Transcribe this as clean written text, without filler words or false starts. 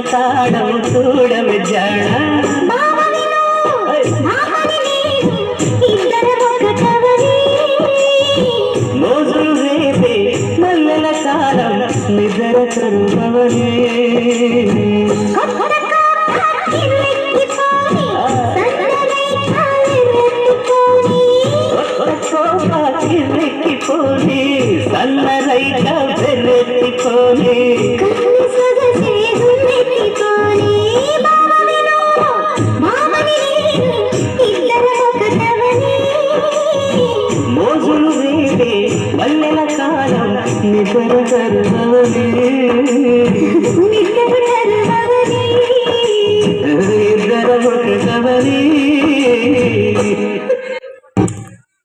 తాళం చూడవి జాడ మోజులు రేపే మల్లెల తాళం నిద్ర కరువవనే పోనీ సన్నరైక వెర్రెత్తిపోనీ మోజులు రేపే మల్లెల కాలం నిద్ర కరువవనే ఇద్దర ఒకటవనే